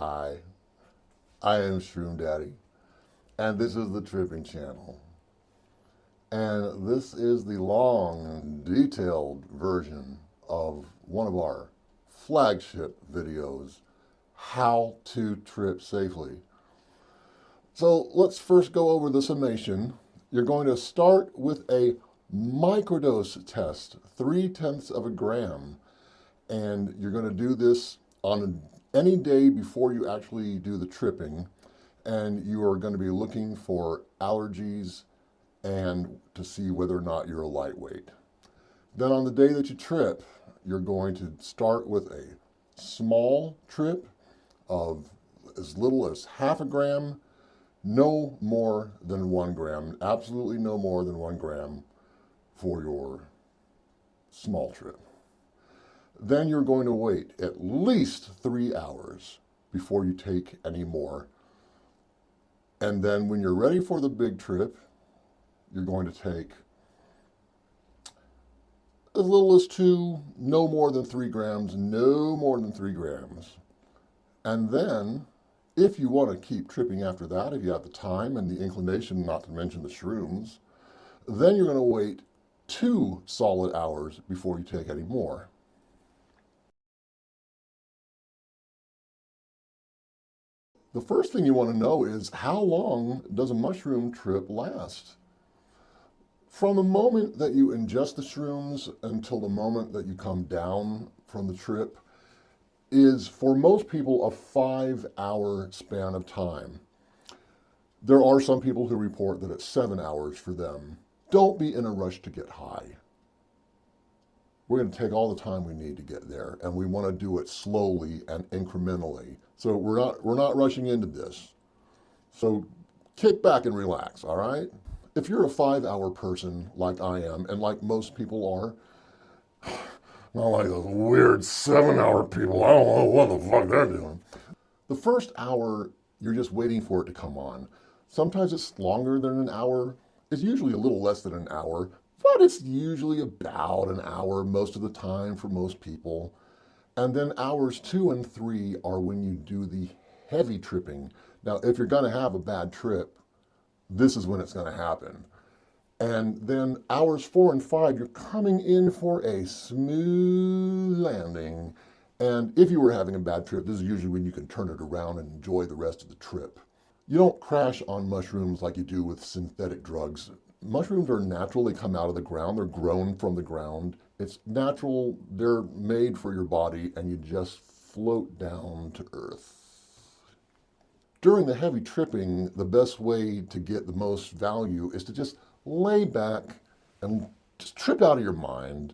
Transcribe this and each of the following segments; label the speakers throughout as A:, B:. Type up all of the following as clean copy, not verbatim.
A: Hi, I am Shroom Daddy, and this is the Tripping Channel. And this is the long and detailed version of one of our flagship videos, How to Trip Safely. So let's first go over the summation. You're going to start with a microdose test, 0.3 of a gram. And you're going to do this on any day before you actually do the tripping. And you are going to be looking for allergies and to see whether or not you're a lightweight. Then on the day that you trip, you're going to start with a small trip of as little as 0.5 gram, no more than 1 gram, absolutely no more than 1 gram for your small trip. Then you're going to wait at least 3 hours before you take any more. And then when you're ready for the big trip, you're going to take as little as 2, no more than 3 grams, no more than 3 grams. And then, if you want to keep tripping after that, if you have the time and the inclination, not to mention the shrooms, then you're going to wait 2 solid hours before you take any more. The first thing you want to know is, how long does a mushroom trip last? From the moment that you ingest the shrooms until the moment that you come down from the trip is, for most people, a 5-hour span of time. There are some people who report that it's 7 hours for them. Don't be in a rush to get high. We're going to take all the time we need to get there, and we want to do it slowly and incrementally. So we're not rushing into this. So kick back and relax, all right? If you're a 5-hour person like I am, and like most people are, not like those weird 7-hour people, I don't know what the fuck they're doing. The first hour, you're just waiting for it to come on. Sometimes it's longer than an hour. It's usually a little less than an hour, but it's usually about an hour most of the time for most people. And then hours 2 and 3 are when you do the heavy tripping. Now, if you're going to have a bad trip, this is when it's going to happen. And then hours 4 and 5, you're coming in for a smooth landing. And if you were having a bad trip, this is usually when you can turn it around and enjoy the rest of the trip. You don't crash on mushrooms like you do with synthetic drugs. Mushrooms are natural, they come out of the ground, they're grown from the ground. It's natural, they're made for your body, and you just float down to earth. During the heavy tripping, the best way to get the most value is to just lay back and just trip out of your mind.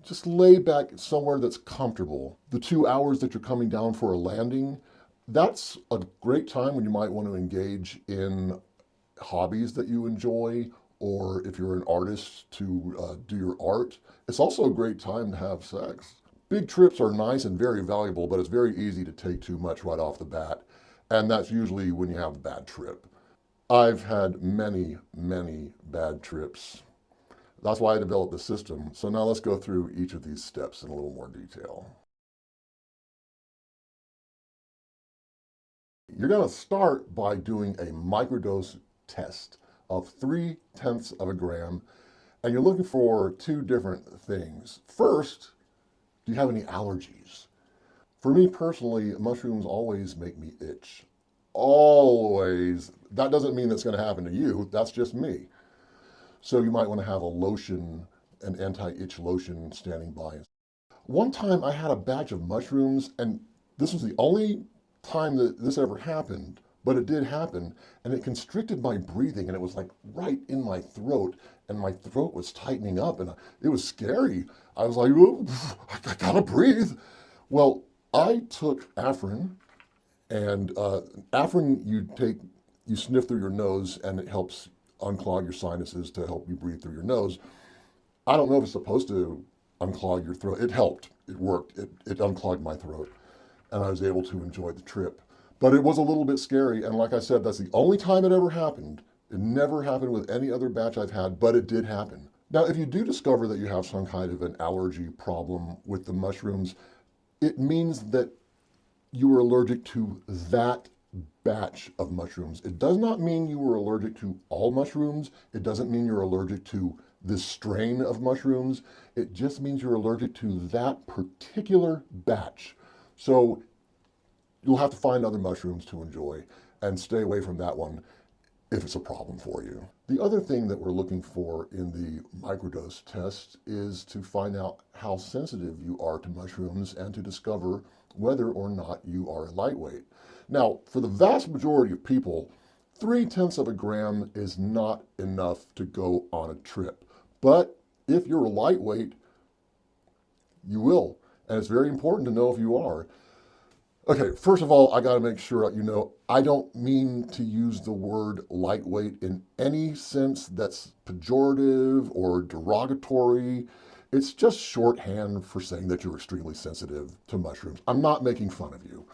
A: Just lay back somewhere that's comfortable. The 2 hours that you're coming down for a landing, that's a great time when you might want to engage in hobbies that you enjoy, or if you're an artist, to do your art. It's also a great time to have sex. Big trips are nice and very valuable, but it's very easy to take too much right off the bat. And that's usually when you have a bad trip. I've had many, many bad trips. That's why I developed the system. So now let's go through each of these steps in a little more detail. You're going to start by doing a microdose test of 0.3 of a gram, and you're looking for 2 different things. First, do you have any allergies? For me personally, mushrooms always make me itch. Always. That doesn't mean that's going to happen to you. That's just me. So you might want to have a lotion, an anti-itch lotion standing by. One time I had a batch of mushrooms, and this was the only time that this ever happened, but it did happen, and it constricted my breathing, and it was like right in my throat, and my throat was tightening up, and it was scary. I was like, oh, I gotta breathe. Well, I took Afrin, and Afrin you sniff through your nose, and it helps unclog your sinuses to help you breathe through your nose. I don't know if it's supposed to unclog your throat. It helped. It worked. It unclogged my throat, and I was able to enjoy the trip. But it was a little bit scary, and like I said, that's the only time it ever happened. It never happened with any other batch I've had, but it did happen. Now, if you do discover that you have some kind of an allergy problem with the mushrooms, it means that you were allergic to that batch of mushrooms. It does not mean you were allergic to all mushrooms. It doesn't mean you're allergic to this strain of mushrooms. It just means you're allergic to that particular batch. So you'll have to find other mushrooms to enjoy and stay away from that one if it's a problem for you. The other thing that we're looking for in the microdose test is to find out how sensitive you are to mushrooms and to discover whether or not you are lightweight. Now, for the vast majority of people, 0.3 of a gram is not enough to go on a trip. But if you're a lightweight, you will. And it's very important to know if you are. Okay, first of all, I got to make sure you know, I don't mean to use the word lightweight in any sense that's pejorative or derogatory. It's just shorthand for saying that you're extremely sensitive to mushrooms. I'm not making fun of you,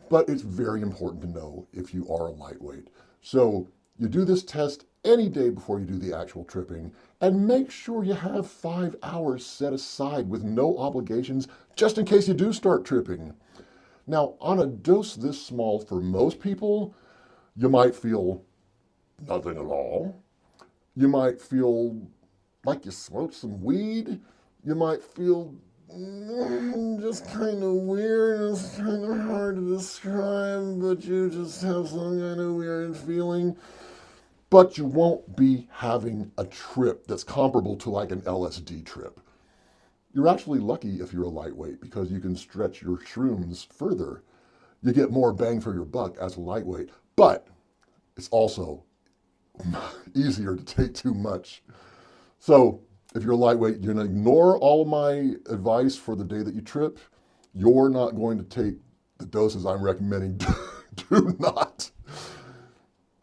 A: but it's very important to know if you are a lightweight. So you do this test any day before you do the actual tripping, and make sure you have 5 hours set aside with no obligations, just in case you do start tripping. Now, on a dose this small, for most people, you might feel nothing at all. You might feel like you smoked some weed. You might feel just kind of weird. It's kind of hard to describe, but you just have some kind of weird feeling. But you won't be having a trip that's comparable to like an LSD trip. You're actually lucky if you're a lightweight because you can stretch your shrooms further. You get more bang for your buck as a lightweight, but it's also easier to take too much. So if you're a lightweight, you're going to ignore all of my advice for the day that you trip. You're not going to take the doses I'm recommending. Do not.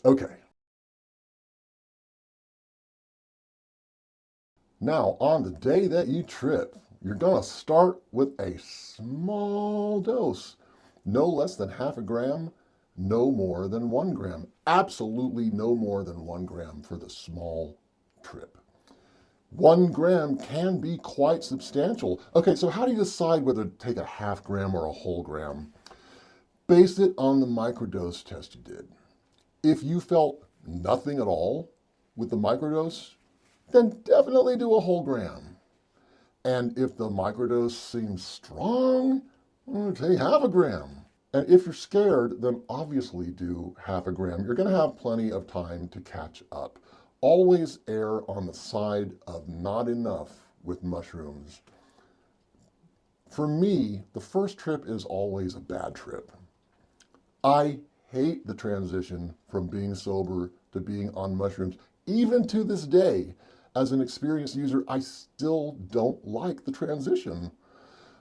A: Okay. Now, on the day that you trip, you're going to start with a small dose, no less than 0.5 gram, no more than 1 gram. Absolutely no more than 1 gram for the small trip. 1 gram can be quite substantial. Okay, so how do you decide whether to take a 0.5 gram or a whole gram? Base it on the microdose test you did. If you felt nothing at all with the microdose, then definitely do a whole gram. And if the microdose seems strong, take 0.5 gram. And if you're scared, then obviously do 0.5 gram. You're going to have plenty of time to catch up. Always err on the side of not enough with mushrooms. For me, the first trip is always a bad trip. I hate the transition from being sober to being on mushrooms. Even to this day, as an experienced user, I still don't like the transition.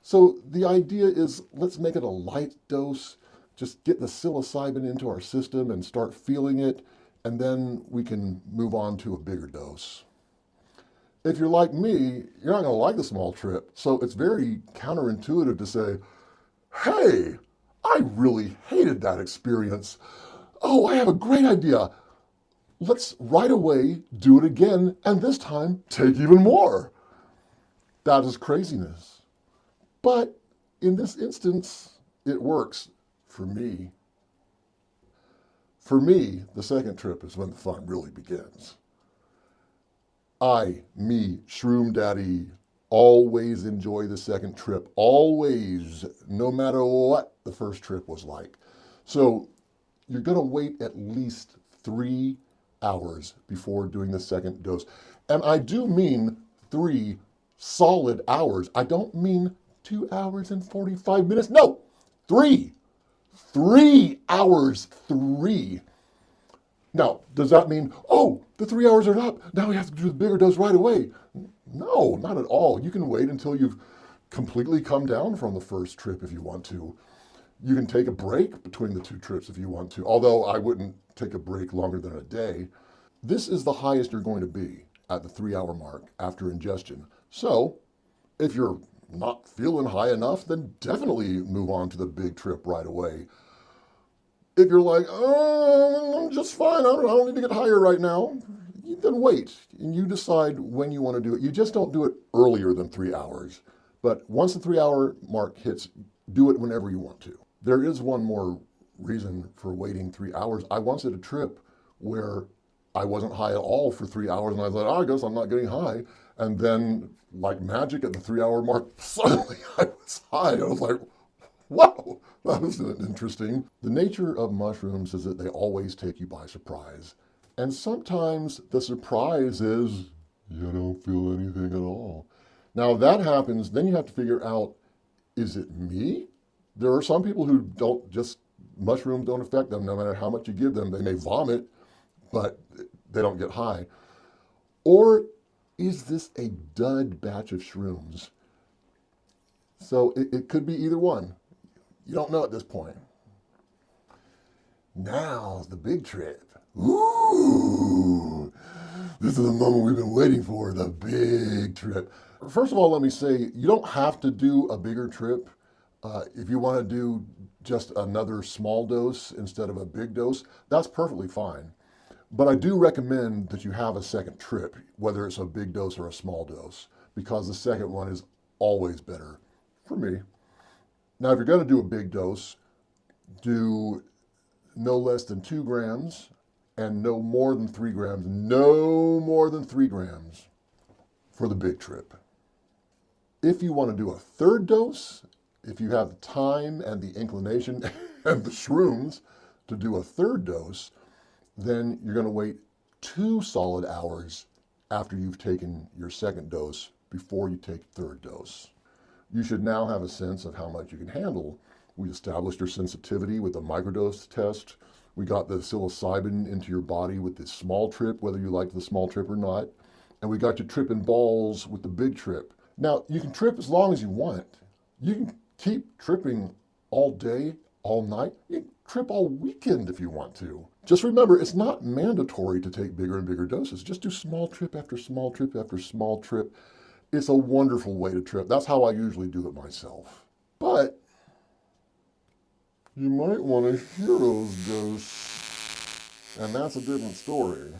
A: So the idea is, let's make it a light dose, just get the psilocybin into our system and start feeling it, and then we can move on to a bigger dose. If you're like me, you're not going to like the small trip. So it's very counterintuitive to say, hey, I really hated that experience. Oh, I have a great idea. Let's right away do it again, and this time take even more. That is craziness. But in this instance, it works for me. For me, the second trip is when the fun really begins. Me, Shroom Daddy, always enjoy the second trip. Always, no matter what the first trip was like. So you're going to wait at least 3 hours before doing the second dose. And I do mean 3 solid hours. I don't mean 2 hours and 45 minutes. No, 3. 3 hours, 3. Now, does that mean, oh, the 3 hours are up, now we have to do the bigger dose right away? No, not at all. You can wait until you've completely come down from the first trip if you want to. You can take a break between the 2 trips if you want to, although I wouldn't take a break longer than a day. This is the highest you're going to be at the 3-hour mark after ingestion. So if you're not feeling high enough, then definitely move on to the big trip right away. If you're like, oh, I'm just fine, I don't need to get higher right now, then wait, and you decide when you want to do it. You just don't do it earlier than 3 hours. But once the 3-hour mark hits, do it whenever you want to. There is one more reason for waiting 3 hours. I once did a trip where I wasn't high at all for 3 hours, and I thought, oh, I guess I'm not getting high. And then, like magic, at the 3 hour mark, suddenly I was high. I was like, wow, that was interesting. The nature of mushrooms is that they always take you by surprise. And sometimes the surprise is you don't feel anything at all. Now, if that happens, then you have to figure out, is it me? There are some people who mushrooms don't affect them no matter how much you give them. They may vomit, but they don't get high. Or is this a dud batch of shrooms? So it could be either one. You don't know at this point. Now's the big trip. Ooh, this is the moment we've been waiting for, the big trip. First of all, let me say, you don't have to do a bigger trip. If you want to do just another small dose instead of a big dose, that's perfectly fine. But I do recommend that you have a second trip, whether it's a big dose or a small dose, because the second one is always better for me. Now, if you're going to do a big dose, do no less than 2 grams and no more than 3 grams. No more than 3 grams for the big trip. If you want to do a third dose, if you have the time and the inclination and the shrooms to do a third dose, then you're going to wait 2 solid hours after you've taken your second dose before you take third dose. You should now have a sense of how much you can handle. We established your sensitivity with the microdose test. We got the psilocybin into your body with the small trip, whether you liked the small trip or not. And we got you tripping balls with the big trip. Now, you can trip as long as you want. You can keep tripping all day, all night. You can trip all weekend if you want to. Just remember, it's not mandatory to take bigger and bigger doses. Just do small trip after small trip after small trip. It's a wonderful way to trip. That's how I usually do it myself. But you might want a hero's dose, and that's a different story.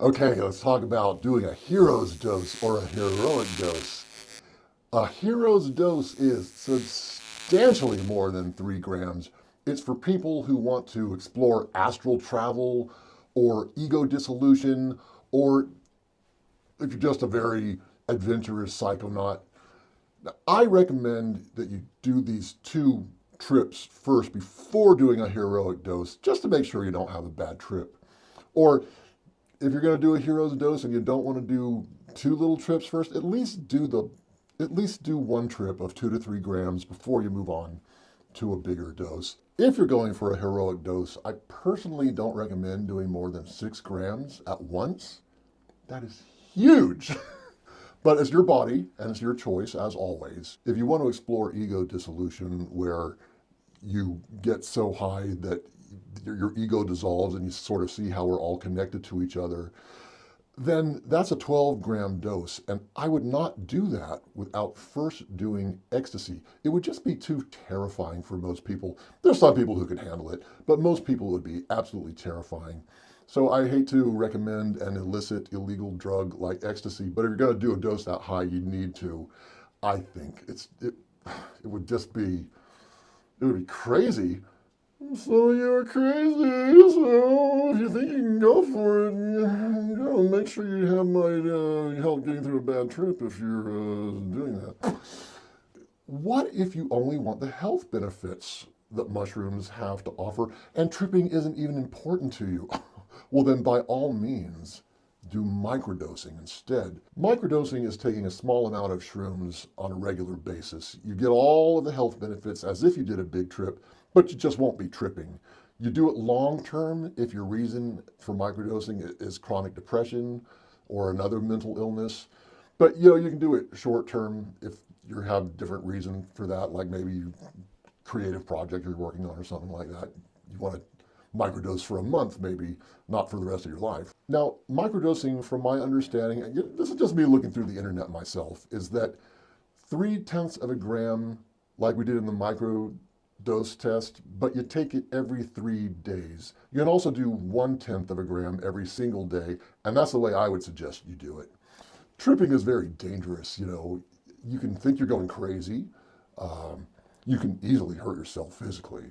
A: Okay, let's talk about doing a hero's dose or a heroic dose. A hero's dose is substantially more than 3 grams. It's for people who want to explore astral travel or ego dissolution, or if you're just a very adventurous psychonaut. Now, I recommend that you do these 2 trips first before doing a heroic dose, just to make sure you don't have a bad trip. Or if you're going to do a hero's dose and you don't want to do 2 little trips first, at least do 1 trip of 2 to 3 grams before you move on to a bigger dose. If you're going for a heroic dose, I personally don't recommend doing more than 6 grams at once. That is huge. But it's your body and it's your choice, as always. If you want to explore ego dissolution, where you get so high that your ego dissolves and you sort of see how we're all connected to each other, then that's a 12-gram dose. And I would not do that without first doing ecstasy. It would just be too terrifying for most people. There's some people who can handle it, but most people would be absolutely terrifying. So I hate to recommend an illicit, illegal drug like ecstasy, but if you're going to do a dose that high, you need to. I think it would just be, it would be crazy. So you're crazy, so if you think you can go for it, you gotta make sure you have my help getting through a bad trip if you're doing that. What if you only want the health benefits that mushrooms have to offer and tripping isn't even important to you? Well, then by all means, do microdosing instead. Microdosing is taking a small amount of shrooms on a regular basis. You get all of the health benefits as if you did a big trip, but you just won't be tripping. You do it long term if your reason for microdosing is chronic depression or another mental illness. But you can do it short term if you have different reason for that, like maybe creative project you're working on or something like that. You want to microdose for a month, maybe, not for the rest of your life. Now, microdosing, from my understanding, and this is just me looking through the internet myself, is that 0.3 of a gram, like we did in the microdose test, but you take it every 3 days. You can also do 0.1 of a gram every single day, and that's the way I would suggest you do it. Tripping is very dangerous, you can think you're going crazy. You can easily hurt yourself physically.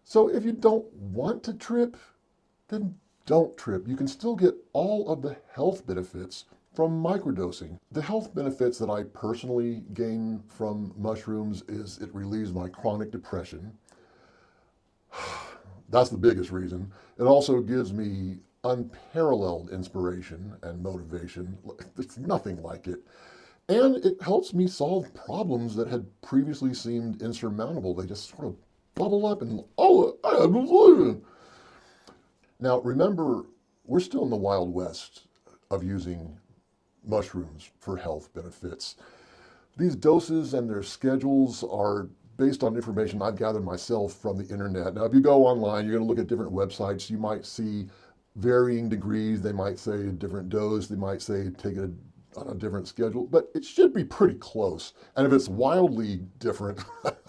A: So if you don't want to trip, then don't trip. You can still get all of the health benefits from microdosing. The health benefits that I personally gain from mushrooms is it relieves my chronic depression. That's the biggest reason. It also gives me unparalleled inspiration and motivation. There's nothing like it. And it helps me solve problems that had previously seemed insurmountable. They just sort of bubble up and, oh, I have a solution. Now, remember, we're still in the Wild West of using mushrooms for health benefits. These doses and their schedules are based on information I've gathered myself from the internet. Now, if you go online, you're going to look at different websites. You might see varying degrees. They might say a different dose. They might say take it on a different schedule, but it should be pretty close. And if it's wildly different,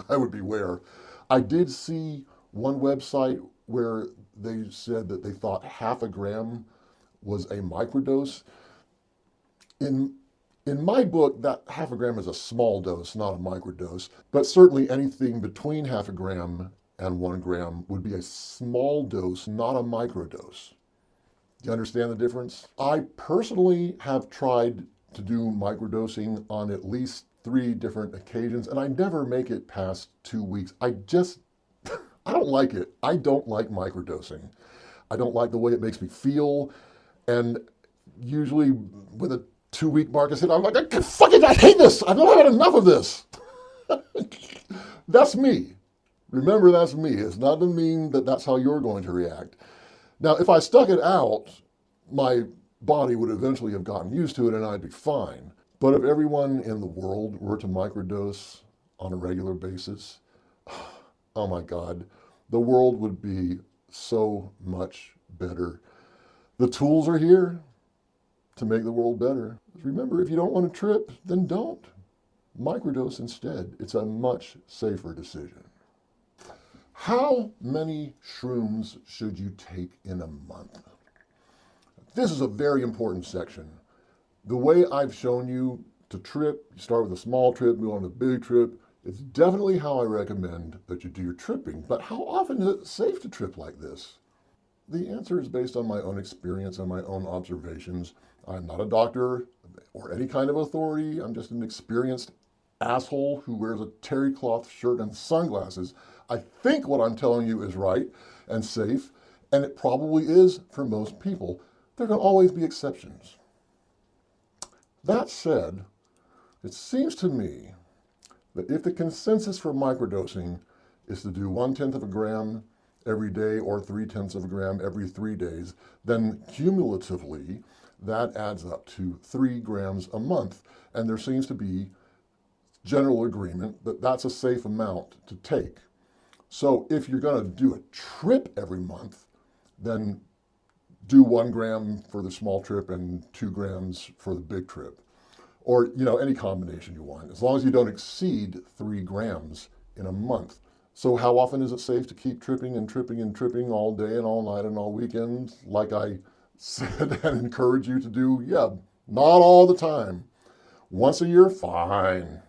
A: I would beware. I did see one website where they said that they thought 0.5 gram was a microdose. In my book, that 0.5 gram is a small dose, not a microdose, but certainly anything between 0.5 gram and 1 gram would be a small dose, not a microdose. Do you understand the difference? I personally have tried to do microdosing on at least 3 different occasions, and I never make it past 2 weeks. I don't like it. I don't like microdosing. I don't like the way it makes me feel, and usually with a 2-week mark, I said, I'm like, I hate this. I've not had enough of this. That's me. Remember, that's me. It's not to mean that that's how you're going to react. Now, if I stuck it out, my body would eventually have gotten used to it and I'd be fine. But if everyone in the world were to microdose on a regular basis, oh my God, the world would be so much better. The tools are here to make the world better. Remember, if you don't want to trip, then don't. Microdose instead. It's a much safer decision. How many shrooms should you take in a month? This is a very important section. The way I've shown you to trip, you start with a small trip, move on to a big trip, it's definitely how I recommend that you do your tripping. But how often is it safe to trip like this? The answer is based on my own experience and my own observations. I'm not a doctor or any kind of authority. I'm just an experienced asshole who wears a terry cloth shirt and sunglasses. I think what I'm telling you is right and safe, and it probably is for most people. There can always be exceptions. That said, it seems to me that if the consensus for microdosing is to do 1/10 gram every day or 3/10 gram every 3 days, then cumulatively that adds up to 3 grams a month. And there seems to be general agreement that that's a safe amount to take. So if you're going to do a trip every month, then do 1 gram for the small trip and 2 grams for the big trip. Or, any combination you want, as long as you don't exceed 3 grams in a month. So how often is it safe to keep tripping and tripping and tripping all day and all night and all weekend, like I said and encourage you to do? Yeah, not all the time. Once a year, fine.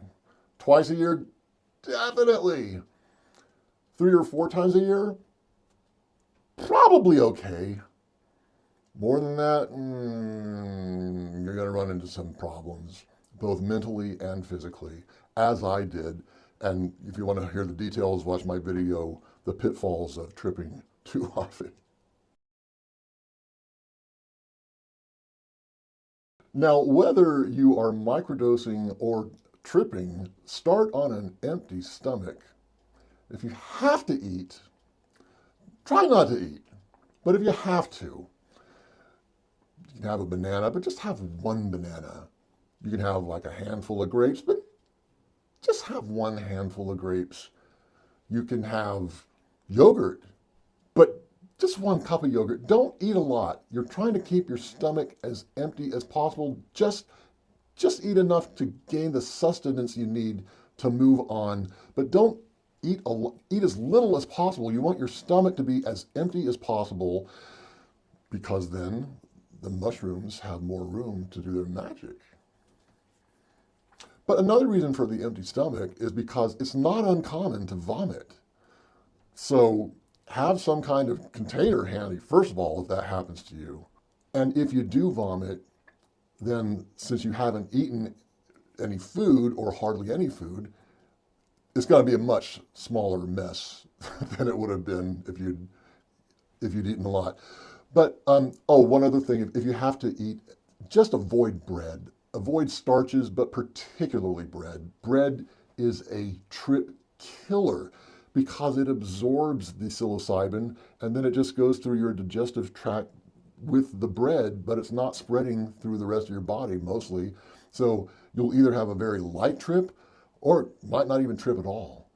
A: Twice a year, definitely. 3 or 4 times a year, probably okay. More than that, you're going to run into some problems, both mentally and physically, as I did. And if you want to hear the details, watch my video, The Pitfalls of Tripping Too Often. Now, whether you are microdosing or tripping, start on an empty stomach. If you have to eat, try not to eat. But if you have to, you can have a banana, but just have 1 banana. You can have like a handful of grapes, but just have 1 handful of grapes. You can have yogurt, but just 1 cup of yogurt. Don't eat a lot. You're trying to keep your stomach as empty as possible. Just eat enough to gain the sustenance you need to move on, but don't eat as little as possible. You want your stomach to be as empty as possible, because then the mushrooms have more room to do their magic. But another reason for the empty stomach is because it's not uncommon to vomit. So have some kind of container handy, first of all, if that happens to you. And if you do vomit, then since you haven't eaten any food or hardly any food, it's got to be a much smaller mess than it would have been if you'd eaten a lot. But one other thing, if you have to eat, just avoid bread. Avoid starches, but particularly bread. Bread is a trip killer because it absorbs the psilocybin and then it just goes through your digestive tract with the bread, but it's not spreading through the rest of your body mostly. So you'll either have a very light trip or it might not even trip at all.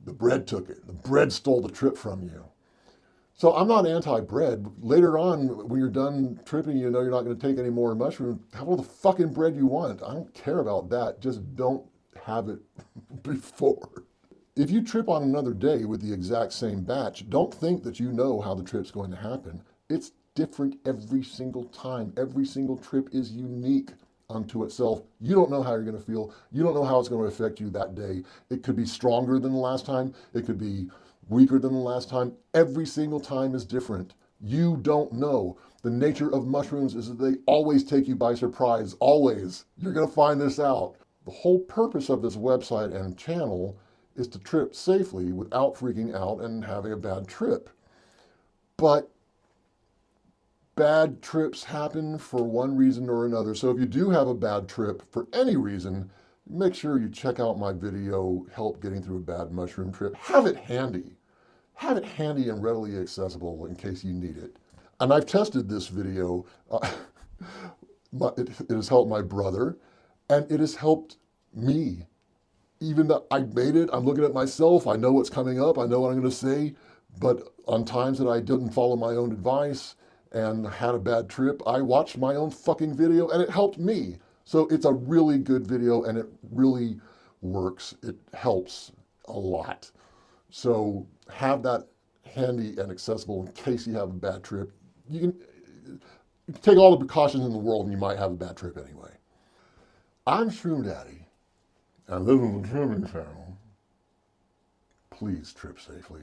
A: The bread took it. The bread stole the trip from you. So I'm not anti-bread. Later on, when you're done tripping, you know you're not going to take any more mushrooms. Have all the fucking bread you want. I don't care about that. Just don't have it before. If you trip on another day with the exact same batch, don't think that you know how the trip's going to happen. It's different every single time. Every single trip is unique unto itself. You don't know how you're going to feel. You don't know how it's going to affect you that day. It could be stronger than the last time. It could be weaker than the last time. Every single time is different. You don't know. The nature of mushrooms is that they always take you by surprise. Always. You're going to find this out. The whole purpose of this website and channel is to trip safely without freaking out and having a bad trip. But bad trips happen for one reason or another. So if you do have a bad trip for any reason, make sure you check out my video, Help Getting Through a Bad Mushroom Trip. Have it handy. Have it handy and readily accessible in case you need it. And I've tested this video. It has helped my brother, and it has helped me. Even though I made it, I'm looking at myself, I know what's coming up, I know what I'm going to say, but on times that I didn't follow my own advice and had a bad trip, I watched my own fucking video and it helped me. So it's a really good video and it really works. It helps a lot. So have that handy and accessible in case you have a bad trip. You can take all the precautions in the world and you might have a bad trip anyway. I'm Shroom Daddy, and this is the Tripping Channel. Please trip safely.